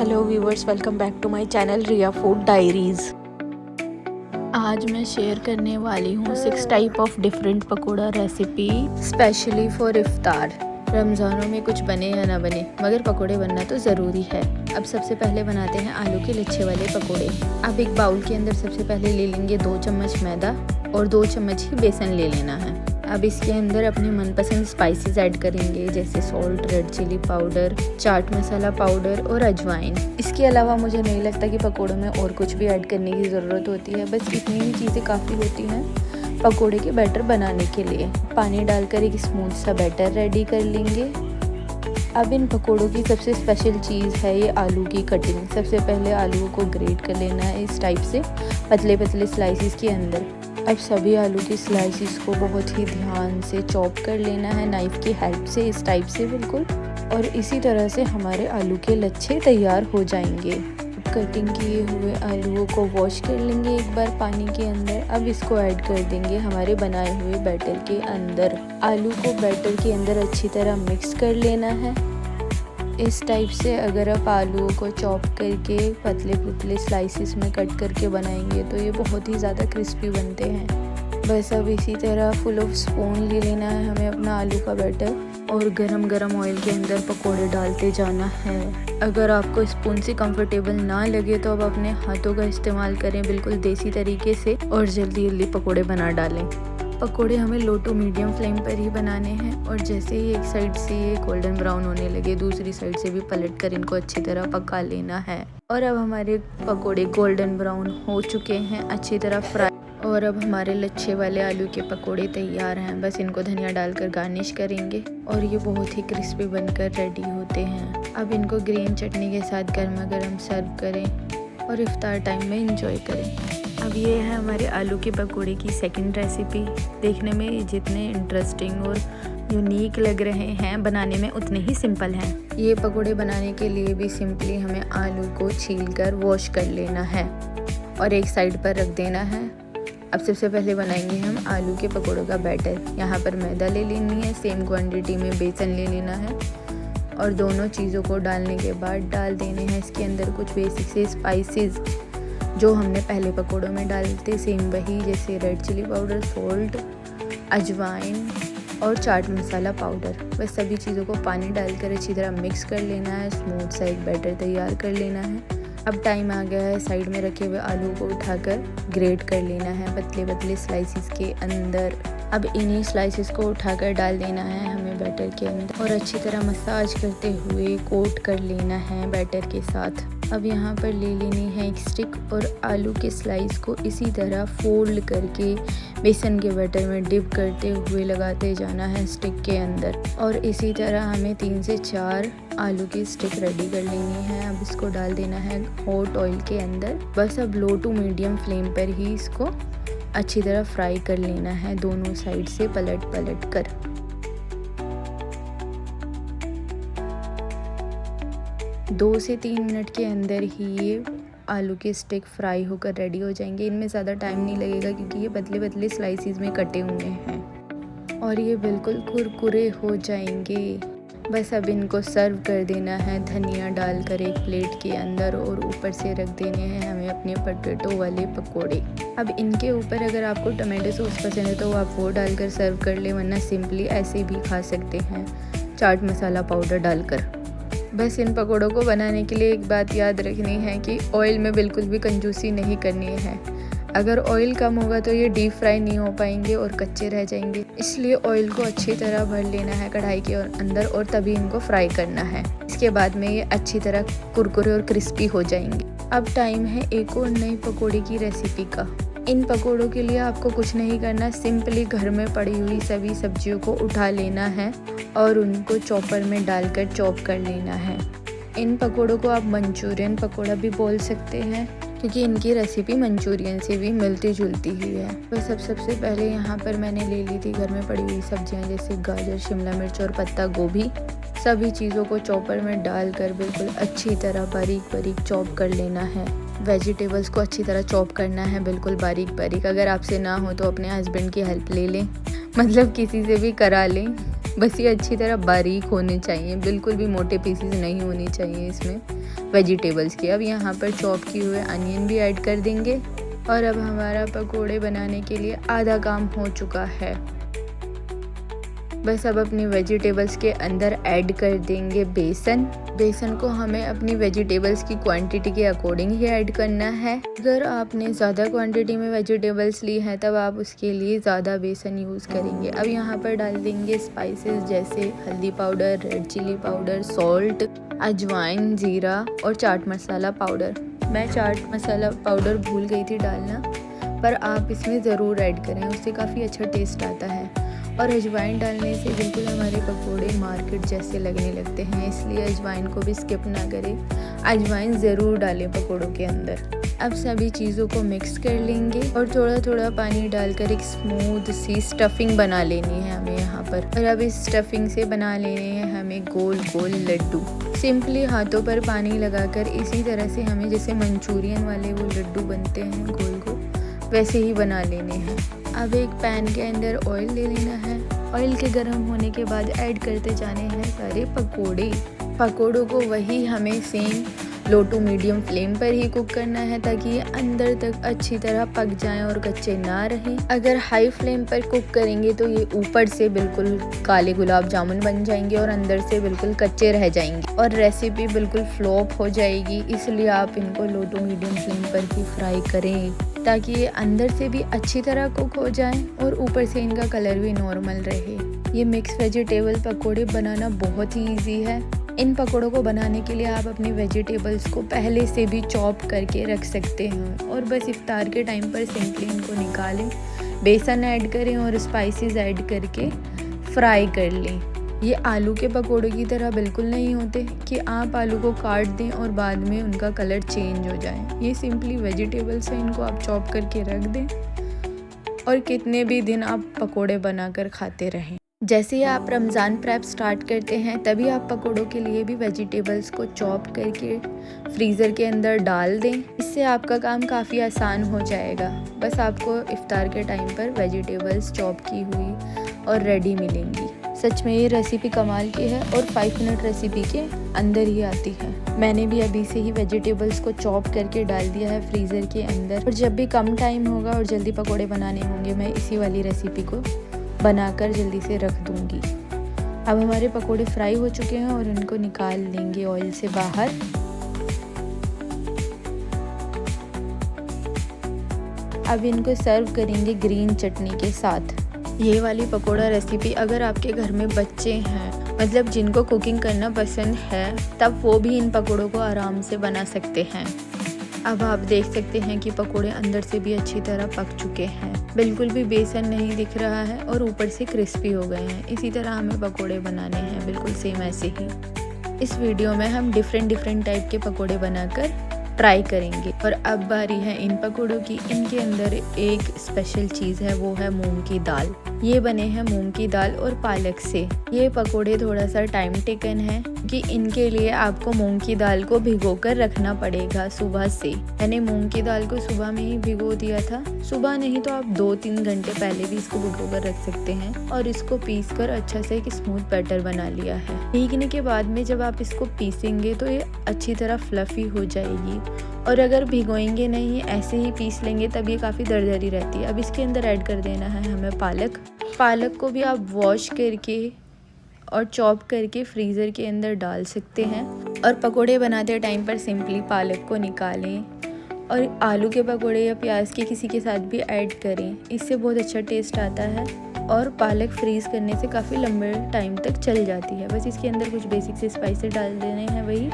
Hello viewers, welcome back to my channel Riya food diaries. आज मैं share करने वाली हूँ 6 type of different pakora recipe specially for iftar. रमज़ानों में कुछ बने या ना बने, मगर पकोड़े बनना तो ज़रूरी है। अब सबसे पहले बनाते हैं आलू के लच्छे वाले पकोड़े। अब एक बाउल के अंदर सबसे पहले ले लेंगे 2 चम्मच मैदा और 2 चम्मच ही बेसन ले लेना है। अब इसके अंदर अपने मनपसंद स्पाइसेस ऐड करेंगे, जैसे salt, red chilli powder, chaat masala powder और अजवाइन। इसके अलावा मुझे नहीं लगता कि पकोड़ों में और कुछ भी ऐड करने की ज़रूरत होती है, बस इतनी ही चीज़ें काफ़ी होती हैं पकोड़े के बैटर बनाने के लिए। पानी डालकर एक स्मूथ सा बैटर रेडी कर लेंगे। अब इन पकोड़ों की सबसे स्पेशल चीज़ है ये आलू की कटिंग। सबसे पहले आलू को ग्रेट कर लेना है इस टाइप से पतले पतले स्लाइसिस के अंदर। अब सभी आलू की स्लाइसिस को बहुत ही ध्यान से चॉप कर लेना है नाइफ़ की हेल्प से, इस टाइप से बिल्कुल। और इसी तरह से हमारे आलू के लच्छे तैयार हो जाएंगे। कटिंग किए हुए आलूओं को वॉश कर लेंगे एक बार पानी के अंदर। अब इसको ऐड कर देंगे हमारे बनाए हुए बैटर के अंदर। आलू को बैटर के अंदर अच्छी तरह मिक्स कर लेना है इस टाइप से। अगर आप आलूओं को चॉप करके पतले पतले स्लाइसिस में कट करके बनाएंगे तो ये बहुत ही ज़्यादा क्रिस्पी बनते हैं। बस अब इसी तरह फुल ऑफ स्पून ले लेना है हमें अपना आलू का बैटर और गरम गरम ऑयल के अंदर पकोड़े डालते जाना है। अगर आपको स्पून से कंफर्टेबल ना लगे तो आप अपने हाथों का इस्तेमाल करें बिल्कुल देसी तरीके से और जल्दी जल्दी पकोड़े बना डालें। पकोड़े हमें लो टू मीडियम फ्लेम पर ही बनाने हैं और जैसे ही एक साइड से ये गोल्डन ब्राउन होने लगे, दूसरी साइड से भी पलट कर इनको अच्छी तरह पका लेना है। और अब हमारे पकोड़े गोल्डन ब्राउन हो चुके हैं, अच्छी तरह फ्राई। और अब हमारे लच्छे वाले आलू के पकोड़े तैयार हैं। बस इनको धनिया डालकर गार्निश करेंगे और ये बहुत ही क्रिस्पी बनकर रेडी होते हैं। अब इनको ग्रीन चटनी के साथ गर्मा गर्म सर्व करें और इफ्तार टाइम में इंजॉय करें। अब ये है हमारे आलू के पकोड़े की सेकंड रेसिपी। देखने में जितने इंटरेस्टिंग और यूनिक लग रहे हैं, बनाने में उतने ही सिंपल हैं। ये पकोड़े बनाने के लिए भी सिंपली हमें आलू को छीलकर वॉश कर लेना है और एक साइड पर रख देना है। अब सबसे पहले बनाएंगे हम आलू के पकोड़ों का बैटर। यहाँ पर मैदा ले लेनी है, सेम क्वांटिटी में बेसन ले लेना है और दोनों चीज़ों को डालने के बाद डाल देने हैं इसके अंदर कुछ बेसिक से स्पाइसेस जो हमने पहले पकोड़ों में डालते, सेम वही, जैसे रेड चिली पाउडर, सॉल्ट, अजवाइन और चाट मसाला पाउडर। बस सभी चीज़ों को पानी डालकर अच्छी तरह मिक्स कर लेना है, स्मूथ सा एक बैटर तैयार कर लेना है। अब टाइम आ गया है साइड में रखे हुए आलू को उठाकर ग्रेट कर लेना है पतले पतले स्लाइसिस के अंदर। अब इन्हीं स्लाइसिस को उठाकर डाल देना है हमें बैटर के अंदर और अच्छी तरह मसाज करते हुए कोट कर लेना है बैटर के साथ। अब यहाँ पर ले लेनी है एक स्टिक और आलू के स्लाइस को इसी तरह फोल्ड करके बेसन के बैटर में डिप करते हुए लगाते जाना है स्टिक के अंदर। और इसी तरह हमें 3 से 4 आलू की स्टिक रेडी कर लेनी है। अब इसको डाल देना है हॉट ऑयल के अंदर। बस अब लो टू मीडियम फ्लेम पर ही इसको अच्छी तरह फ्राई कर लेना है, दोनों साइड से पलट पलट कर। दो से 3 मिनट के अंदर ही ये आलू के स्टिक फ्राई होकर रेडी हो जाएंगे। इनमें ज़्यादा टाइम नहीं लगेगा क्योंकि ये पतले पतले स्लाइसिस में कटे हुए हैं और ये बिल्कुल कुरकुरे हो जाएंगे। बस अब इनको सर्व कर देना है धनिया डालकर एक प्लेट के अंदर और ऊपर से रख देने हैं हमें अपने पोटैटो वाले पकोड़े। अब इनके ऊपर अगर आपको टमाटो सॉस पसंद है तो आप वो डालकर सर्व कर लें, वरना सिंपली ऐसे भी खा सकते हैं चाट मसाला पाउडर डालकर। बस इन पकोड़ों को बनाने के लिए एक बात याद रखनी है कि ऑयल में बिल्कुल भी कंजूसी नहीं करनी है। अगर ऑयल कम होगा तो ये डीप फ्राई नहीं हो पाएंगे और कच्चे रह जाएंगे, इसलिए ऑयल को अच्छी तरह भर लेना है कढ़ाई के अंदर और तभी इनको फ्राई करना है। इसके बाद में ये अच्छी तरह कुरकुरे और क्रिस्पी हो जाएंगे। अब टाइम है एक और नई पकोड़े की रेसिपी का। इन पकोड़ों के लिए आपको कुछ नहीं करना, सिंपली घर में पड़ी हुई सभी सब्जियों को उठा लेना है और उनको चॉपर में डालकर चॉप कर लेना है। इन पकोड़ों को आप मंचूरियन पकोड़ा भी बोल सकते हैं क्योंकि इनकी रेसिपी मंचूरियन से भी मिलती जुलती ही है। बस अब सबसे पहले यहाँ पर मैंने ले ली थी घर में पड़ी हुई सब्जियाँ, जैसे गाजर, शिमला मिर्च और पत्ता गोभी। सभी चीज़ों को चॉपर में डालकर बिल्कुल अच्छी तरह बारीक बारीक चॉप कर लेना है। वेजिटेबल्स को अच्छी तरह चॉप करना है बिल्कुल बारीक बारीक। अगर आपसे ना हो तो अपने हस्बैंड की हेल्प ले लें, मतलब किसी से भी करा लें। बस ये अच्छी तरह बारीक होने चाहिए, बिल्कुल भी मोटे पीसेस नहीं होने चाहिए इसमें। वेजिटेबल्स की। अब यहाँ पर चॉप किए हुए अनियन भी ऐड कर देंगे और अब हमारा पकोड़े बनाने के लिए आधा काम हो चुका है। बस अब अपनी वेजिटेबल्स के अंदर ऐड कर देंगे बेसन। बेसन को हमें अपनी वेजिटेबल्स की क्वांटिटी के अकॉर्डिंग ही ऐड करना है। अगर आपने ज़्यादा क्वांटिटी में वेजिटेबल्स ली है तब आप उसके लिए ज़्यादा बेसन यूज़ करेंगे। अब यहाँ पर डाल देंगे स्पाइसेस जैसे हल्दी powder, red chilli powder, salt, अजवाइन, जीरा और चाट मसाला पाउडर। मैं चाट मसाला पाउडर भूल गई थी डालना, पर आप इसमें ज़रूर ऐड करें, उससे काफ़ी अच्छा टेस्ट आता है। और अजवाइन डालने से बिल्कुल हमारे पकोड़े मार्केट जैसे लगने लगते हैं, इसलिए अजवाइन को भी स्किप ना करें, अजवाइन ज़रूर डालें पकोड़ों के अंदर। अब सभी चीज़ों को मिक्स कर लेंगे और थोड़ा थोड़ा पानी डालकर एक स्मूथ सी स्टफिंग बना लेनी है हमें यहाँ पर। और अब इस स्टफिंग से बना लेने हैं हमें गोल गोल लड्डू। सिंपली हाथों पर पानी लगाकर इसी तरह से हमें जैसे मंचूरियन वाले वो लड्डू बनते हैं गोल गोल, वैसे ही बना लेने हैं। अब एक पैन के अंदर ऑयल ले लेना है। ऑयल के गर्म होने के बाद ऐड करते जाने हैं सारे पकोड़े। पकोड़ों को वही हमें same low to medium flame पर ही कुक करना है ताकि ये अंदर तक अच्छी तरह पक जाएं और कच्चे ना रहें। अगर हाई फ्लेम पर कुक करेंगे तो ये ऊपर से बिल्कुल काले गुलाब जामुन बन जाएंगे और अंदर से बिल्कुल कच्चे रह जाएंगे और रेसिपी बिल्कुल फ्लॉप हो जाएगी। इसलिए आप इनको लो टू मीडियम फ्लेम पर ही फ्राई करें ताकि ये अंदर से भी अच्छी तरह कुक हो जाएं और ऊपर से इनका कलर भी नॉर्मल रहे। ये मिक्स वेजिटेबल पकोड़े बनाना बहुत ही ईजी है। इन पकोड़ों को बनाने के लिए आप अपनी वेजिटेबल्स को पहले से भी चॉप करके रख सकते हैं और बस इफ्तार के टाइम पर सिंपली इनको निकालें, बेसन ऐड करें और स्पाइसेस ऐड करके फ्राई कर लें। ये आलू के पकोड़े की तरह बिल्कुल नहीं होते कि आप आलू को काट दें और बाद में उनका कलर चेंज हो जाए। ये सिंपली वेजिटेबल्स हैं, इनको आप चॉप करके रख दें और कितने भी दिन आप पकोड़े बनाकर खाते रहें। जैसे ही आप रमज़ान प्रेप स्टार्ट करते हैं तभी आप पकोड़ों के लिए भी वेजिटेबल्स को चॉप करके फ्रीज़र के अंदर डाल दें। इससे आपका काम काफ़ी आसान हो जाएगा। बस आपको इफ्तार के टाइम पर वेजिटेबल्स चॉप की हुई और रेडी मिलेंगी। सच में ये रेसिपी कमाल की है और 5 मिनट रेसिपी के अंदर ही आती है। मैंने भी अभी से ही वेजिटेबल्स को चॉप करके डाल दिया है फ्रीज़र के अंदर और जब भी कम टाइम होगा और जल्दी पकोड़े बनाने होंगे मैं इसी वाली रेसिपी को बनाकर जल्दी से रख दूंगी। अब हमारे पकोड़े फ्राई हो चुके हैं और इनको निकाल लेंगे ऑयल से बाहर। अब इनको सर्व करेंगे ग्रीन चटनी के साथ। ये वाली पकोड़ा रेसिपी अगर आपके घर में बच्चे हैं, मतलब जिनको कुकिंग करना पसंद है, तब वो भी इन पकोड़ों को आराम से बना सकते हैं। अब आप देख सकते हैं कि पकोड़े अंदर से भी अच्छी तरह पक चुके हैं, बिल्कुल भी बेसन नहीं दिख रहा है और ऊपर से क्रिस्पी हो गए हैं। इसी तरह हमें पकोड़े बनाने हैं, बिल्कुल सेम ऐसे ही। इस वीडियो में हम डिफरेंट टाइप के पकोड़े बनाकर ट्राई करेंगे। और अब बारी है इन पकोड़ों की। इनके अंदर एक स्पेशल चीज़ है, वो है मूंग की दाल। ये बने हैं मूंग की दाल और पालक से। ये पकोड़े थोड़ा सा टाइम टेकन है कि इनके लिए आपको मूंग की दाल को भिगोकर रखना पड़ेगा सुबह से। मैंने मूंग की दाल को सुबह में ही भिगो दिया था। सुबह नहीं तो आप 2-3 घंटे पहले भी इसको भिगोकर रख सकते हैं और इसको पीस कर अच्छा से एक स्मूथ बैटर बना लिया है। भीगने के बाद में जब आप इसको पीसेंगे तो ये अच्छी तरह फ्लफी हो जाएगी और अगर भिगोएंगे नहीं, ऐसे ही पीस लेंगे तब ये काफ़ी दरदरी रहती है। अब इसके अंदर ऐड कर देना है हमें पालक। पालक को भी आप वॉश करके और चॉप करके फ्रीज़र के अंदर डाल सकते हैं और पकोड़े बनाते टाइम पर सिंपली पालक को निकालें और आलू के पकोड़े या प्याज के किसी के साथ भी ऐड करें, इससे बहुत अच्छा टेस्ट आता है और पालक फ्रीज़ करने से काफ़ी लंबे टाइम तक चल जाती है। बस इसके अंदर कुछ बेसिक से स्पाइसेस डाल देने हैं, वही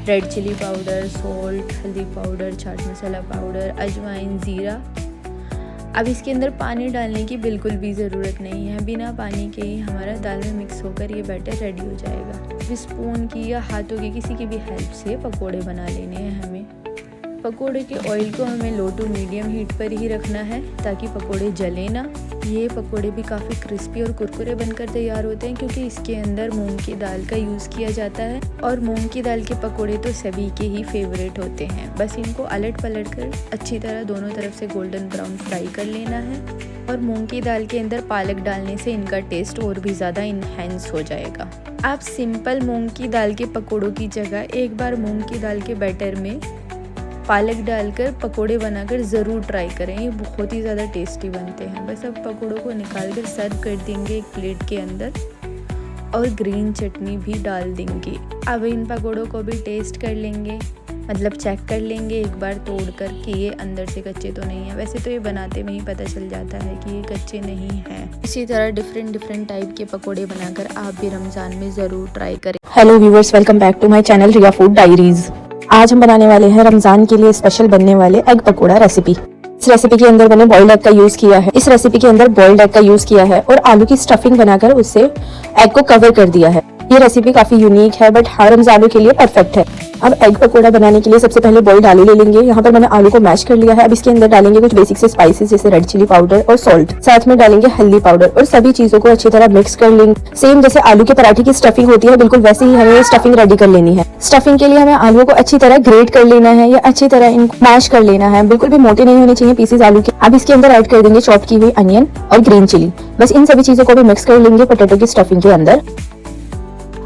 रेड चिली पाउडर, सॉल्ट, हल्दी पाउडर, चाट मसाला पाउडर, अजवाइन, ज़ीरा। अब इसके अंदर पानी डालने की बिल्कुल भी ज़रूरत नहीं है, बिना पानी के ही हमारा दाल में मिक्स होकर ये बैटर रेडी हो जाएगा। स्पून की या हाथों की किसी की भी हेल्प से पकोड़े बना लेने हैं हमें। पकोड़े के ऑयल को हमें लो टू मीडियम हीट पर ही रखना है ताकि पकोड़े जले ना। ये पकोड़े भी काफ़ी क्रिस्पी और कुरकुरे बनकर तैयार होते हैं क्योंकि इसके अंदर मूंग की दाल का यूज़ किया जाता है और मूंग की दाल के पकोड़े तो सभी के ही फेवरेट होते हैं। बस इनको अलट पलट कर अच्छी तरह दोनों तरफ से गोल्डन ब्राउन फ्राई कर लेना है और मूंग की दाल के अंदर पालक डालने से इनका टेस्ट और भी ज़्यादा इन्हेंस हो जाएगा। आप सिंपल मूंग की दाल के पकोड़ों की जगह एक बार मूंग की दाल के बैटर में पालक डालकर पकोड़े बनाकर ज़रूर ट्राई करें, ये बहुत ही ज़्यादा टेस्टी बनते हैं। बस अब पकोड़ों को निकाल कर सर्व कर देंगे एक प्लेट के अंदर और ग्रीन चटनी भी डाल देंगे। अब इन पकोड़ों को भी टेस्ट कर लेंगे, मतलब चेक कर लेंगे एक बार तोड़ कर कि ये अंदर से कच्चे तो नहीं है। वैसे तो ये बनाते में ही पता चल जाता है कि ये कच्चे नहीं हैं। इसी तरह डिफरेंट टाइप के पकोड़े बनाकर आप भी रमज़ान में ज़रूर ट्राई करें। Hello viewers, welcome back to my channel Riya food diaries. आज हम बनाने वाले हैं रमजान के लिए स्पेशल बनने वाले एग पकोड़ा रेसिपी। इस रेसिपी के अंदर मैंने बॉइल्ड एग का यूज किया है। इस रेसिपी के अंदर बॉइल्ड एग का यूज किया है और आलू की स्टफिंग बनाकर उससे एग को कवर कर दिया है। ये रेसिपी काफी यूनिक है बट हर रमजान के लिए परफेक्ट है। अब एग पकोड़ा बनाने के लिए सबसे पहले बॉइल्ड आलू ले लेंगे। यहाँ पर मैंने आलू को मैश कर लिया है। अब इसके अंदर डालेंगे कुछ बेसिक से स्पाइसेस जैसे रेड चिली पाउडर और सॉल्ट, साथ में डालेंगे हल्दी पाउडर और सभी चीजों को अच्छी तरह मिक्स कर लेंगे। सेम जैसे आलू के पराठे की स्टफिंग होती है बिल्कुल वैसे ही हमें स्टफिंग रेडी कर लेनी है। स्टफिंग के लिए हमें आलू को अच्छी तरह ग्रेट कर लेना है या अच्छी तरह इनको मैश कर लेना है, बिल्कुल भी मोटे नहीं होने चाहिए पीसेस आलू के। अब इसके अंदर ऐड कर देंगे चॉप की हुई अनियन और ग्रीन चिली। बस इन सभी चीजों को भी मिक्स कर लेंगे पोटैटो की स्टफिंग के अंदर।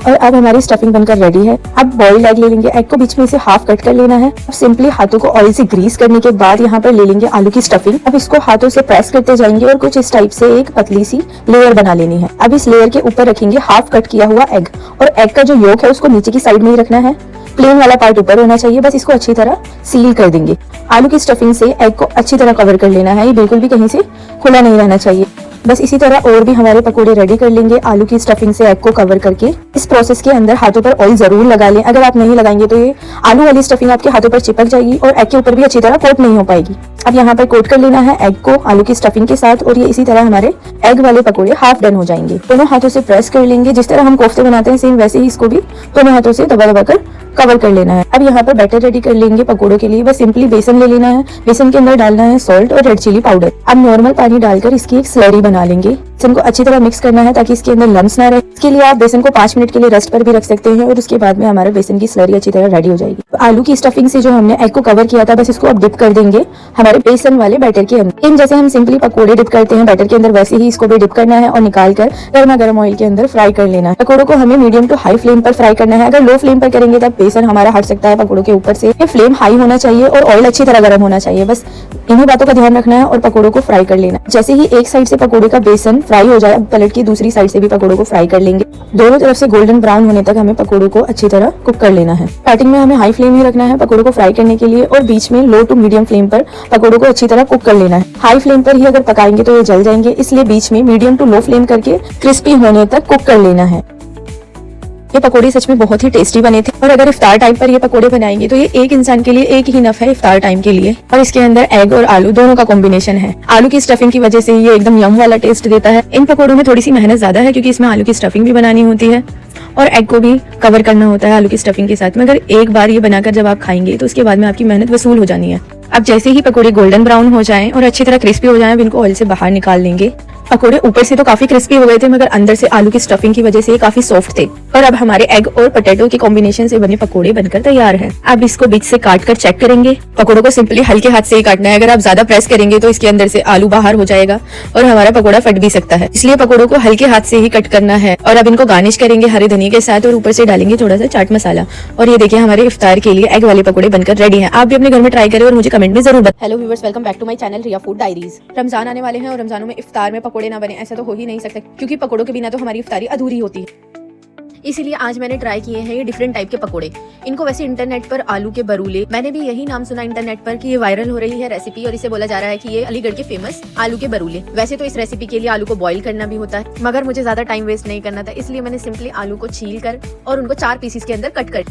और अब हमारी स्टफिंग बनकर रेडी है। अब बॉइल्ड एग ले लेंगे। एग को बीच में से हाफ कट कर लेना है। अब सिंपली हाथों को ऑयल से ग्रीस करने के बाद यहाँ पर ले लेंगे आलू की स्टफिंग। अब इसको हाथों से प्रेस करते जाएंगे और कुछ इस टाइप से एक पतली सी लेयर बना लेनी है। अब इस लेयर के ऊपर रखेंगे हाफ कट किया हुआ एग और एग का जो योक है उसको नीचे की साइड में ही रखना है, प्लेन वाला पार्ट ऊपर होना चाहिए। बस इसको अच्छी तरह सील कर देंगे। आलू की स्टफिंग से एग को अच्छी तरह कवर कर लेना है, ये बिल्कुल भी कहीं से खुला नहीं रहना चाहिए। बस इसी तरह और भी हमारे पकोड़े रेडी कर लेंगे आलू की स्टफिंग से एग को कवर करके। इस प्रोसेस के अंदर हाथों पर ऑयल जरूर लगा लें। अगर आप नहीं लगाएंगे तो ये आलू वाली स्टफिंग आपके हाथों पर चिपक जाएगी और एग के ऊपर भी अच्छी तरह कोट नहीं हो पाएगी। अब यहाँ पर कोट कर लेना है एग को आलू की स्टफिंग के साथ और ये इसी तरह हमारे एग वाले पकोड़े हाफ डन हो जाएंगे। दोनों हाथों से प्रेस कर लेंगे। जिस तरह हम कोफ्ते बनाते हैं सेम वैसे ही इसको भी दोनों हाथों से दबा दबा कर कवर कर लेना है। अब यहाँ पर बैटर रेडी कर लेंगे पकोड़ों के लिए। बस सिंपली बेसन ले लेना है। बेसन के अंदर डालना है सॉल्ट और रेड चिली पाउडर। अब नॉर्मल पानी डालकर इसकी एक स्लरी बना लेंगे। बेसन को अच्छी तरह मिक्स करना है ताकि इसके अंदर लम्स ना रहे। इसके लिए आप बेसन को 5 मिनट के लिए रेस्ट पर भी रख सकते हैं और उसके बाद में हमारे बेसन की स्लरी अच्छी तरह रेडी हो जाएगी। तो आलू की स्टफिंग से जो हमने एग को कवर किया था बस इसको अब डिप कर देंगे हमारे बेसन वाले बैटर के अंदर। इन जैसे हम सिंपली पकोड़े डिप करते हैं बैटर के अंदर वैसे ही इसको भी डिप करना है और निकाल कर गर्मा गर्म ऑयल के अंदर फ्राई कर लेना है। पकोड़ों को हमें मीडियम टू हाई फ्लेम पर फ्राई करना है। अगर लो फ्लेम पर करेंगे तब बेसन हमारा हट सकता है पकोड़ों के ऊपर से। फ्लेम हाई होना चाहिए और ऑयल अच्छी तरह गर्म होना चाहिए। बस इन्हीं बातों का ध्यान रखना है और पकोड़ों को फ्राई कर लेना। जैसे ही एक साइड से पकोड़े का बेसन फ्राई हो जाए पलट के दूसरी साइड से भी पकोड़ों को फ्राई कर लेंगे। दोनों तरफ से गोल्डन ब्राउन होने तक हमें पकोड़ों को अच्छी तरह कुक कर लेना है। स्टार्टिंग में हमें हाई फ्लेम ही रखना है पकोड़ों को फ्राई करने के लिए और बीच में लो टू मीडियम फ्लेम पर पकोड़ों को अच्छी तरह कुक कर लेना है। हाई फ्लेम पर ही अगर पकाएंगे तो ये जल जाएंगे, इसलिए बीच में मीडियम टू लो फ्लेम करके क्रिस्पी होने तक कुक कर लेना है। ये पकोड़े सच में बहुत ही टेस्टी बने थे और अगर इफ्तार टाइम पर ये पकोड़े बनाएंगे तो ये एक इंसान के लिए एक ही नफ है इफ्तार टाइम के लिए। और इसके अंदर एग और आलू दोनों का कॉम्बिनेशन है। आलू की स्टफिंग की वजह से ये एकदम यम वाला टेस्ट देता है। इन पकोड़ों में थोड़ी सी मेहनत ज्यादा है क्योंकि इसमें आलू की स्टफिंग भी बनानी होती है और एग को भी कवर करना होता है आलू की स्टफिंग के साथ में। अगर एक बार ये बनाकर जब आप खाएंगे तो उसके बाद में आपकी मेहनत वसूल हो जानी है। अब जैसे ही पकोड़े गोल्डन ब्राउन हो जाएं और अच्छी तरह क्रिस्पी हो जाएं अब इनको ऑयल से बाहर निकाल लेंगे। पकोड़े ऊपर से तो काफी क्रिस्पी हो गए थे मगर अंदर से आलू की स्टफिंग की वजह से ये काफी सॉफ्ट थे और अब हमारे एग और पोटैटो के कॉम्बिनेशन से बने पकोड़े बनकर तैयार है। अब इसको बीच से काट कर चेक करेंगे। पकोड़ों को सिंपली हल्के हाथ से ही काटना है। अगर आप ज्यादा प्रेस करेंगे तो इसके अंदर से आलू बाहर हो जाएगा और हमारा पकोड़ा फट भी सकता है, इसलिए पकोड़ों को हल्के हाथ से ही कट करना है। और अब इनको गार्निश करेंगे हरे धनिया के साथ और ऊपर से डालेंगे थोड़ा सा चाट मसाला। और ये देखिए हमारे इफ्तार के लिए एग वाले पकोड़े बनकर रेडी है। आप भी अपने घर में ट्राई करें और मुझे कमेंट में जरूर बताएं। Hello viewers, welcome back to my channel Riya food diaries. Ramzan आने वाले हैं और रमजानों में इफ्तार में पकोड़े ना बने ऐसा तो हो ही नहीं सकता क्योंकि पकोड़ों के बिना तो हमारी इफ्तारी अधूरी होती है। इसीलिए आज मैंने ट्राई किए हैं ये डिफरेंट टाइप के पकोड़े। इनको वैसे इंटरनेट पर आलू के बरूले, मैंने भी यही नाम सुना इंटरनेट पर कि ये वायरल हो रही है रेसिपी और इसे बोला जा रहा है कि ये अलीगढ़ के फेमस आलू के बरूले। वैसे तो इस रेसिपी के लिए आलू को बॉईल करना भी होता है मगर मुझे ज्यादा टाइम वेस्ट नहीं करना था, इसलिए मैंने सिंपली आलू को छील कर और उनको 4 पीसेस के अंदर कट कर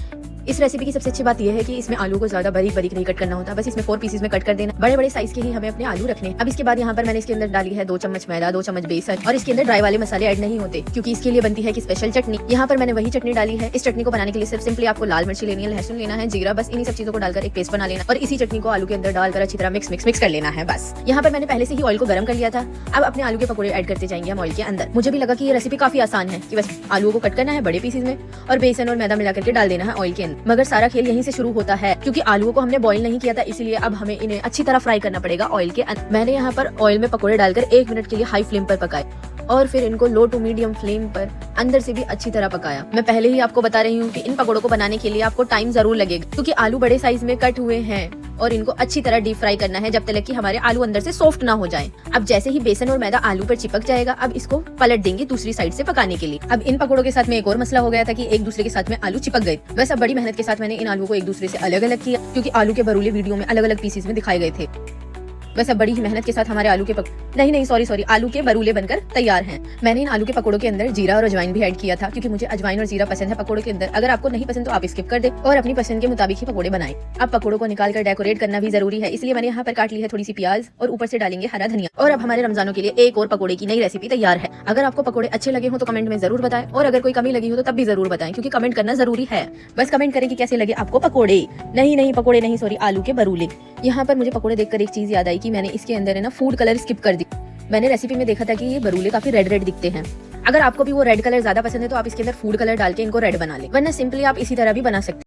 इस रेसिपी की सबसे अच्छी बात यह है कि इसमें आलू को ज्यादा बारीक बारीक नहीं कट करना होता, बस इसमें 4 पीसेस में कट कर देना। बड़े बड़े साइज के ही हमें अपने आलू रखने। अब इसके बाद यहाँ पर मैंने इसके अंदर डाली है 2 चम्मच मैदा, 2 चम्मच बेसन, और इसके अंदर ड्राई वाले मसाले ऐड नहीं होते क्योंकि इसके लिए बनती है कि स्पेशल चटनी। यहाँ पर मैंने वही चटनी डाली है। इस चटनी को बनाने के लिए सिर्फ सिंपली आपको लाल मिर्ची लेनी है, लहसुन लेना है, जीरा, बस इन्हीं सब चीजों को डालकर एक पेस्ट बना लेना और इसी चटनी को आलू के अंदर डालकर अच्छी तरह मिक्स कर लेना है बस। यहाँ पर मैंने पहले से ही ऑयल को गर्म कर लिया था। अब अपने आलू के पकौड़े ऐड करते जाएंगे हम ऑयल के अंदर। मुझे भी लगा कि ये रेसिपी काफी आसान है कि बस आलू को कट करना है बड़े पीसेस में और बेसन और मैदा मिला करके डाल देना है ऑयल के अंदर। मगर सारा खेल यहीं से शुरू होता है क्योंकि आलूओं को हमने बॉईल नहीं किया था, इसीलिए अब हमें इन्हें अच्छी तरह फ्राई करना पड़ेगा ऑयल के अंदर। मैंने यहाँ पर ऑयल में पकौड़े डालकर 1 मिनट के लिए हाई फ्लेम पर पकाए और फिर इनको लो टू मीडियम फ्लेम पर अंदर से भी अच्छी तरह पकाया। मैं पहले ही आपको बता रही हूँ कि इन पकौड़ों को बनाने के लिए आपको टाइम जरूर लगेगा क्योंकि आलू बड़े साइज में कट हुए हैं और इनको अच्छी तरह डीप फ्राई करना है जब तक कि हमारे आलू अंदर से सॉफ्ट ना हो जाए। अब जैसे ही बेसन और मैदा आलू पर चिपक जाएगा, अब इसको पलट देंगे दूसरी साइड से पकाने के लिए। अब इन पकौड़ों के साथ में एक और मसला हो गया था कि एक दूसरे के साथ में आलू चिपक गए। बस अब बड़ी मेहनत के साथ मैंने इन आलू को एक दूसरे से अलग अलग किया क्योंकि आलू के बरूले वीडियो में अलग अलग पीसेस में दिखाए गए थे। बस अब बड़ी ही मेहनत के साथ हमारे आलू के आलू के बरूले बनकर तैयार हैं। मैंने इन आलू के पकौड़ों के अंदर जीरा और अजवाइन भी ऐड किया था क्योंकि मुझे अजवाइन और जीरा पसंद है पकौड़ों के अंदर। अगर आपको नहीं पसंद तो आप स्किप कर दे और अपनी पसंद के मुताबिक ही पकौड़े बनाएं। अब पकौड़ों को निकाल कर डेकोरेट करना भी जरूरी है, इसलिए मैंने यहाँ पर काट ली है थोड़ी सी प्याज और ऊपर से डालेंगे हरा धनिया। और अब हमारे रमजानों के लिए एक और पकौड़े की नई रेसिपी तैयार है। अगर आपको पकौड़े अच्छे लगे हो तो कमेंट में जरूर बताएं और अगर कोई कमी लगी हो तो तब भी जरूर बताएं क्योंकि कमेंट करना जरूरी है। बस कमेंट करें कि कैसे लगे आपको पकौड़े। पकौड़े नहीं सॉरी, आलू के बरूले। यहाँ पर मुझे पकौड़े देखकर एक चीज याद आई कि मैंने इसके अंदर है ना फूड कलर स्किप कर दी। मैंने रेसिपी में देखा था कि ये बरूले काफी रेड दिखते हैं। अगर आपको भी वो रेड कलर ज्यादा पसंद है तो आप इसके अंदर फूड कलर डाल के इनको रेड बना ले, वरना सिंपली आप इसी तरह भी बना सकते हैं।